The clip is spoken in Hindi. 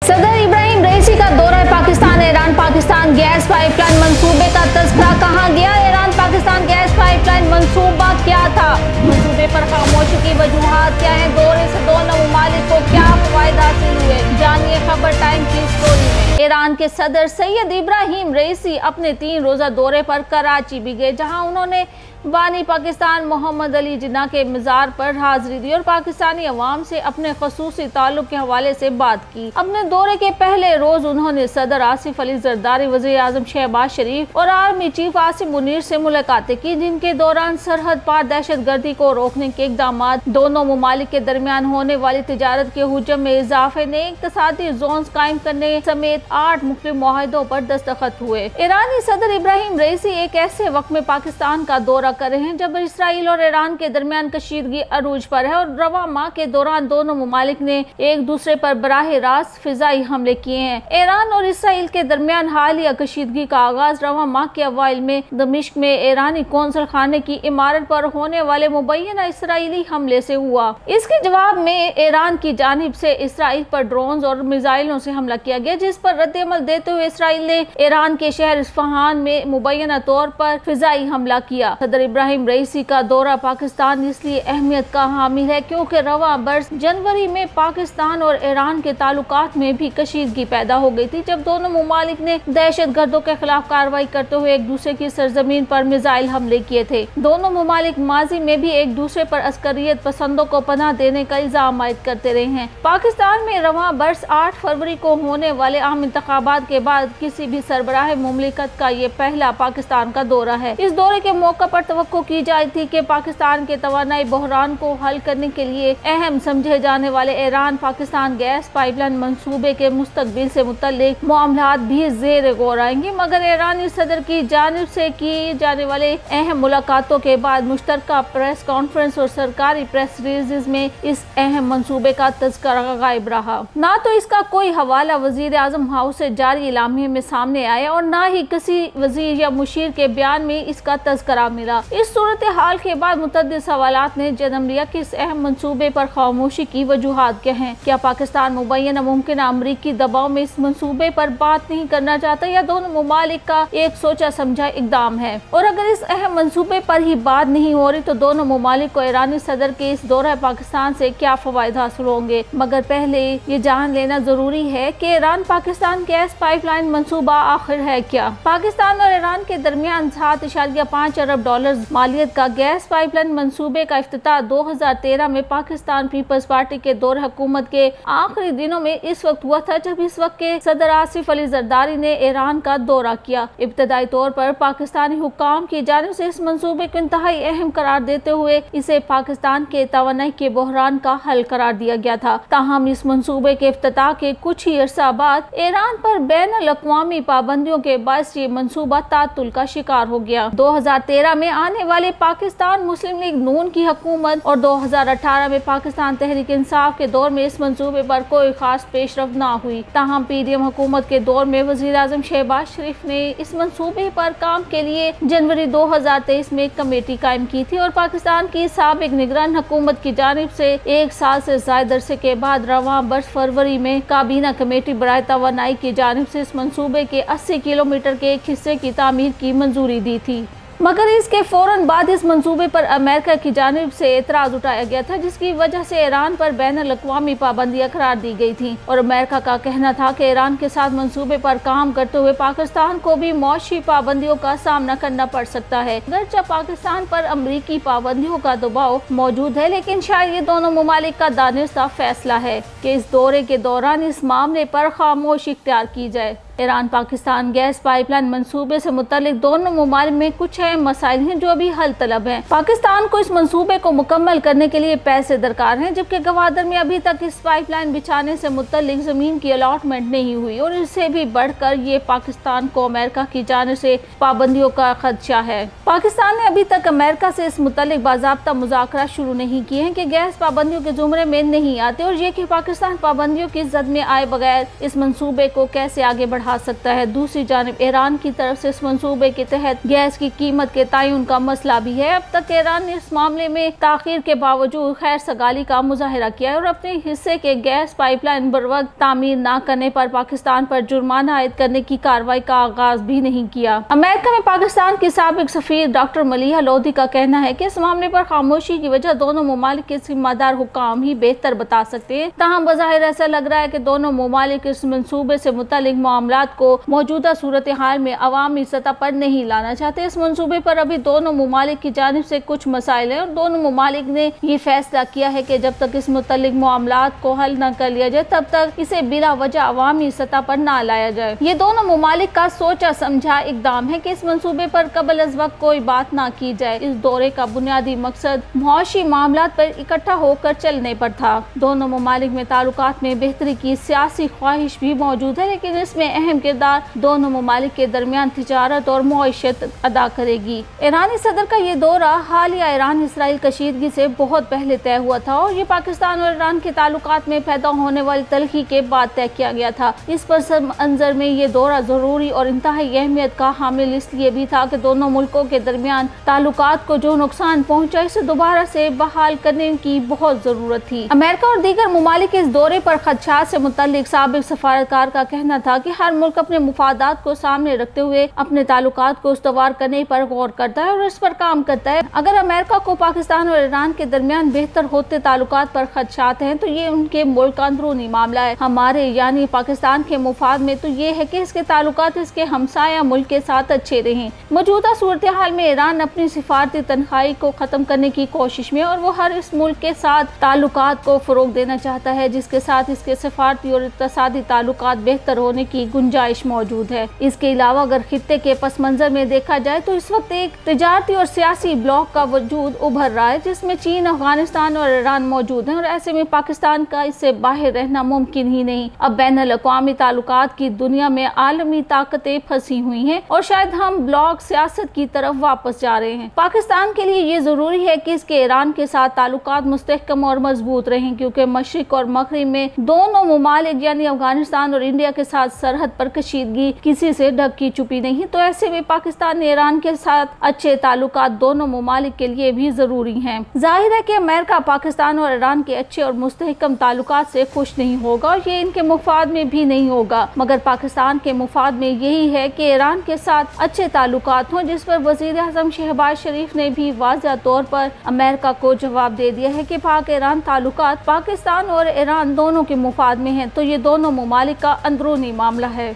सदर इब्राहिम रईसी का दौरा Pakistan. Iran Pakistan gas pipeline मंसूबे का तज़किरा कहाँ गया? ईरान पाकिस्तान गैस पाइपलाइन मंसूबा क्या था? मंसूबे पर खामोशी की वजूहात क्या है? दौरे से दोनों ममालिक को क्या फ़वाइद हासिल हुए? जानिए खबर टाइम की स्टोरी में। ईरान के सदर सैयद इब्राहिम रईसी अपने 3 रोज़ा दौरे पर कराची भी गए, जहाँ उन्होंने बानी पाकिस्तान मोहम्मद अली जिन्ना के मज़ार पर हाजिरी दी और पाकिस्तानी अवाम से अपने खसूसी ताल्लुक के हवाले से बात की। अपने दौरे के पहले रोज उन्होंने सदर आसिफ अली जरदारी, वज़ीर आज़म शहबाज शरीफ और आर्मी चीफ आसिम मुनीर से मुलाकातें की, जिनके दौरान सरहद पार दहशत गर्दी को रोकने के इकदाम, दोनों ममालिक के दरमियान होने वाली तिजारत के हुजम में इजाफे, नए इक़्तिसादी जोन कायम करने समेत 8 मुख्तलिफ मुआहिदों पर दस्तखत हुए। ईरानी सदर इब्राहिम रईसी एक ऐसे वक्त में पाकिस्तान का दौरा कर रहे हैं जब इसराइल और ईरान के दरमियान कशीदगी अरूज पर है और रवा माह के दौरान दोनों ममालिक ने एक दूसरे पर बराह रास्त फिजाई हमले किए हैं। ईरान और इसराइल के दरमियान हालिया कशीदगी का आगाज रवा माह के अवाइल में दमिश्क में ईरानी कौंसल खाने की इमारत पर होने वाले मुबैना इसराइली हमले से हुआ। इसके जवाब में ईरान की जानिब से इसराइल पर ड्रोन और मिसाइलों से हमला किया गया, जिस पर रद्द-ए-अमल देते हुए इसराइल ने ईरान के शहर इस्फहान में मुबैना तौर पर फिजाई हमला किया। सदर इब्राहिम रईसी का दौरा पाकिस्तान इसलिए अहमियत का हामिल है क्योंकि रवा बरस जनवरी में पाकिस्तान और ईरान के ताल्लुकात में भी कशीदगी पैदा हो गई थी, जब दोनों ममालिक ने दहशत गर्दों के खिलाफ कार्रवाई करते हुए एक दूसरे की सरजमीन पर मिसाइल हमले किए थे। दोनों ममालिक माजी में भी एक दूसरे पर अस्करियत पसंदों को पनाह देने का इल्जाम आयद करते रहे हैं। पाकिस्तान में रवा बरस 8 फरवरी को होने वाले आम इंतखाबात के बाद किसी भी सरबराह मुमलिकत का ये पहला पाकिस्तान का दौरा है। इस दौरे के मौका पर तवक्को की जाती थी कि पाकिस्तान के तवानाई बहरान को हल करने के लिए अहम समझे जाने वाले ईरान पाकिस्तान गैस पाइपलाइन मंसूबे के मुस्तकबिल से मुतल्लिक मामलात भी ज़ेर गौर आएंगे, मगर ईरानी सदर की जानिब से की जाने वाले अहम मुलाकातों के बाद मुश्तरका प्रेस कॉन्फ्रेंस और सरकारी प्रेस रिलीज में इस अहम मंसूबे का तज़किरा गायब रहा। ना तो इसका कोई हवाला वज़ीर आज़म हाउस से जारी इलामिये में सामने आया और ना ही किसी वज़ीर या मुशीर के बयान में इसका तज़किरा मिला। इस सूरत हाल के बाद मुतअद्दिद सवालात ने जन्म लिया कि इस अहम मंसूबे पर खामोशी की वजूहात क्या हैं? क्या पाकिस्तान मुबैना मुमकिन अमरीकी दबाव में इस मंसूबे पर बात नहीं करना चाहता या दोनों ममालिक का एक सोचा समझा इकदाम है? और अगर इस अहम मंसूबे पर ही बात नहीं हो रही तो दोनों ममालिक को ईरानी सदर के इस दौरा पाकिस्तान से क्या फ़वाइद हासिल होंगे? मगर पहले ये जान लेना जरूरी है कि ईरान पाकिस्तान गैस पाइपलाइन मंसूबा आखिर है क्या? पाकिस्तान और ईरान के दरमियान 7.5 अरब डॉलर मालियत का गैस पाइपलाइन मंसूबे का इफ्तिताह 2013 में पाकिस्तान पीपल्स पार्टी के दौर हुकूमत के आखिरी दिनों में इस वक्त हुआ था, जब इस वक्त के सदर आसिफ अली जरदारी ने ईरान का दौरा किया। इब्तदाई तौर पर पाकिस्तानी हुक्काम की जानिब से इस मंसूबे को इंतहाई अहम करार देते हुए इसे पाकिस्तान के तवानाई के बहरान का हल करार दिया गया था। ताहम इस मंसूबे के इफ्तिताह के कुछ ही अरसा बाद ईरान पर बैनुल-अक़वामी पाबंदियों के बायस ये मंसूबा तातुल का शिकार हो गया। 2013 में आने वाले पाकिस्तान मुस्लिम लीग नून की हुकूमत और 2018 में पाकिस्तान तहरीक इंसाफ के दौर में इस मंसूबे पर कोई खास पेशरफ ना हुई। ताहम पीडीएम हुकूमत के दौर में वज़ीर आज़म शहबाज शरीफ ने इस मंसूबे पर काम के लिए जनवरी 2023 में एक कमेटी कायम की थी और पाकिस्तान की साबिक निगरान हुकूमत की जानिब से 1 साल से ज़ायद अरसे के बाद रवां बरस फरवरी में काबीना कमेटी बराए तवानाई की जानिब से इस मंसूबे के 80 किलोमीटर के एक हिस्से की तामीर की मंजूरी दी थी। मगर इसके फौरन बाद इस मंसूबे पर अमेरिका की जानिब से एतराज उठाया गया था, जिसकी वजह से ईरान पर बैनुल-अक़वामी पाबंदियां करार दी गई थी और अमेरिका का कहना था कि ईरान के साथ मंसूबे पर काम करते हुए पाकिस्तान को भी मौशी पाबंदियों का सामना करना पड़ सकता है। अगरचे पाकिस्तान पर अमरीकी पाबंदियों का दबाव मौजूद है, लेकिन शायद ये दोनों ममालिक का दानिस्ता फैसला है कि इस दौरे के दौरान इस मामले पर खामोशी इख्तियार की जाए। ईरान पाकिस्तान गैस पाइपलाइन मंसूबे से मुतल्लिक दोनों ममालिक में कुछ अहम मसाइल हैं जो अभी हल तलब हैं। पाकिस्तान को इस मंसूबे को मुकम्मल करने के लिए पैसे दरकार हैं, जबकि गवादर में अभी तक इस पाइपलाइन बिछाने से मुतल्लिक जमीन की अलॉटमेंट नहीं हुई और इससे भी बढ़कर ये पाकिस्तान को अमेरिका की जानिब से पाबंदियों का खदशा है। पाकिस्तान ने अभी तक अमेरिका से इस मुतल्लिक बाज़ाब्ता मुज़ाकरा शुरू नहीं किए हैं कि गैस पाबंदियों के जुमरे में नहीं आते और ये कि पाकिस्तान पाबंदियों की जद में आए बगैर इस मंसूबे को कैसे आगे बढ़ा बढ़ा सकता है। दूसरी जानिब ईरान की तरफ से इस मंसूबे के तहत गैस की कीमत के तयन का मसला भी है। अब तक ईरान ने इस मामले में ताखीर के बावजूद खैर सगाली का मुजाहिरा किया है और अपने हिस्से के गैस पाइपलाइन बरवक्त तामीर न करने पर पाकिस्तान पर जुर्माना आयद करने की कार्रवाई का आगाज भी नहीं किया। अमेरिका में पाकिस्तान की साबिक सफीर डॉक्टर मलिहा लोधी का कहना है कि इस मामले पर खामोशी की वजह दोनों ममालिक के जिम्मेदार हुक्काम ही बेहतर बता सकते हैं। ताहम बज़ाहिर ऐसा लग रहा है कि दोनों ममालिक इस मंसूबे से मुतालिक मामलात को मौजूदा सूरत हाल में अवामी सतह पर नहीं लाना चाहते। इस मंसूबे पर अभी दोनों ममालिक की जानिब से कुछ मसाइल हैं और दोनों ममालिक ने ये फैसला किया है कि जब तक इस मुतालिक मामलात को हल न कर लिया जाए तब तक इसे बिला वजह अवामी सतह पर न लाया जाए। ये दोनों ममालिक का सोचा समझा इकदाम है कि इस मंसूबे पर कबल अज़ वक्त कोई बात ना की जाए। इस दौरे का बुनियादी मकसद मुआशी मामलात पर इकट्ठा होकर चलने पर था। दोनों ममालिक में ताल्लुकात में बेहतरी की सियासी ख्वाहिश भी मौजूद है, लेकिन इसमें अहम किरदार दोनों ममालिक के दरमियान तिजारत और मुआशत अदा करेगी। ईरानी सदर का ये दौरा हालिया ईरान इसराइल कशीदगी से बहुत पहले तय हुआ था और ये पाकिस्तान और ईरान के ताल्लुकात में पैदा होने वाली तलखी के बाद तय किया गया था। इस पस मंजर में ये दौरा जरूरी और इंतहाई अहमियत का हामिल इसलिए भी था कि दोनों मुल्कों के दरमियान ताल्लुकात को जो नुकसान पहुंचा इसे दोबारा से बहाल करने की बहुत जरूरत थी। अमेरिका और दीगर ममालिक इस दौरे पर खदशात से मुतल्लिक साबिक सफारतकार का कहना था कि हर मुल्क अपने मुफादात को सामने रखते हुए अपने ताल्लुकात को उस्तवार करने पर गौर करता है और इस पर काम करता है। अगर अमेरिका को पाकिस्तान और ईरान के दरमियान बेहतर होते ताल्लुकात पर खदशात हैं तो ये उनके मुल्क का अंदरूनी मामला है। हमारे यानी पाकिस्तान के मुफाद में तो ये है कि इसके ताल्लुकात इसके हमसाया मुल्क के साथ अच्छे रहें। मौजूदा सूरत हाल में ईरान अपनी सिफारती तनख्वाही को खत्म करने की कोशिश में और वो हर इस मुल्क के साथ ताल्लुकात को फरोग देना चाहता है जिसके साथ इसके सिफारती और इक़्तिसादी ताल्लुकात बेहतर होने की गुंजाइश मौजूद है। इसके अलावा अगर खित्ते के पस मंजर में देखा जाए तो इस वक्त एक तिजारती और सियासी ब्लॉक का वजूद उभर रहा है जिसमें चीन, अफगानिस्तान और ईरान मौजूद हैं और ऐसे में पाकिस्तान का इससे बाहर रहना मुमकिन ही नहीं। अब बैनुल अक़वामी ताल्लुकात की दुनिया में आलमी ताकतें फंसी हुई हैं और शायद हम ब्लॉक सियासत की तरफ वापस जा रहे हैं। पाकिस्तान के लिए ये जरूरी है कि इसके ईरान के साथ ताल्लुकात मुस्तहकम और मजबूत रहें क्योंकि मशरिक और मगरिब में दोनों ममालिक यानी अफगानिस्तान और इंडिया के साथ सरहद पर कशीदगी किसी से ढकी छुपी नहीं। तो ऐसे में पाकिस्तान ईरान के साथ अच्छे ताल्लुकात दोनों ममालिक के लिए भी जरूरी हैं। जाहिर है कि अमेरिका पाकिस्तान और ईरान के अच्छे और मुस्तहकम ताल्लुकात से खुश नहीं होगा और ये इनके मुफाद में भी नहीं होगा, मगर पाकिस्तान के मुफाद में यही है कि ईरान के साथ अच्छे ताल्लुकात हों, जिस पर वजीर आज़म शहबाज शरीफ ने भी वाज़ेह तौर पर अमेरिका को जवाब दे दिया है कि पाक ईरान ताल्लुकात पाकिस्तान और ईरान दोनों के मुफाद में हैं, तो ये दोनों ममालिक का अंदरूनी मामला है।